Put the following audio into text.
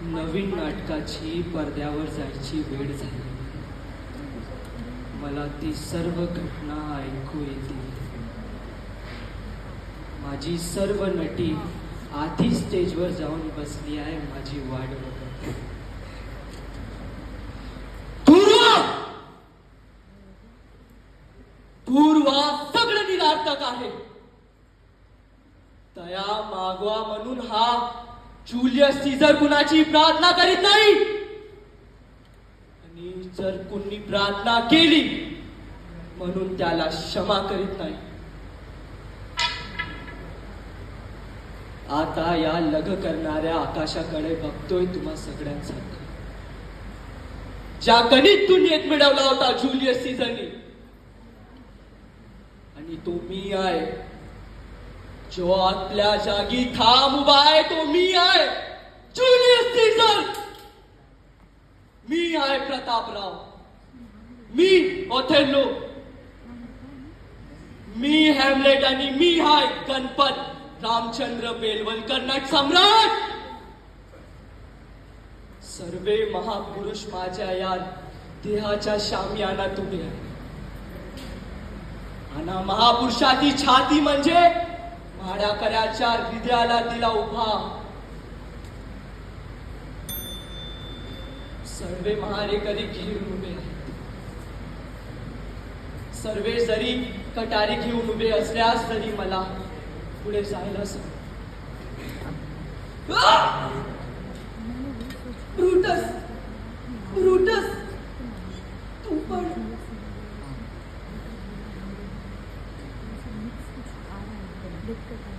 नवीन नाटकाची पडद्यावर जायची वेळ झाली. मला ती सर्व घटना ऐकू येते. माझी सर्व नटी आधी स्टेजवर जाऊन बसली आहे, माझी वाट बघत. पूर्वा सगळं निरार्थक आहे. तया मागवा म्हणून हा जुलियस सीझर कुणाची प्रार्थना करीत नाही, आणि जर कुणी प्रार्थना केली म्हणून त्याला क्षमा करीत नाही. आता या लघ करणाऱ्या आकाशाकडे बघतोय तुम्हा सगळ्यांसाठी. ज्या गणितून नियत मिळवला होता जुलियस सीझरनी, आणि तो मी आहे. जो आपल्या जागी ठाम उभा आहे तो मी आहे, जुलियस सीझर. मी आहे प्रतापराव, मी ओथेल्लो, मी हॅमलेट, आणि मी आहे गणपत रामचंद्र बेलवलकर नट सम्राट. सर्वे महापुरुष माझ्या या देहाच्या शामियानात उभे आहेत. आणि महापुरुषाची छाती म्हणजे भाड्याकऱ्याच्या हृदयाला दिला उभा. सर्वे महारेकरी घेऊन उभे आहेत. सर्वे जरी कटारी घेऊन उभे असल्यास तरी मला पुढे जायला सांग. ब्रूटस, ब्रूटस, तू पण. दिक्कत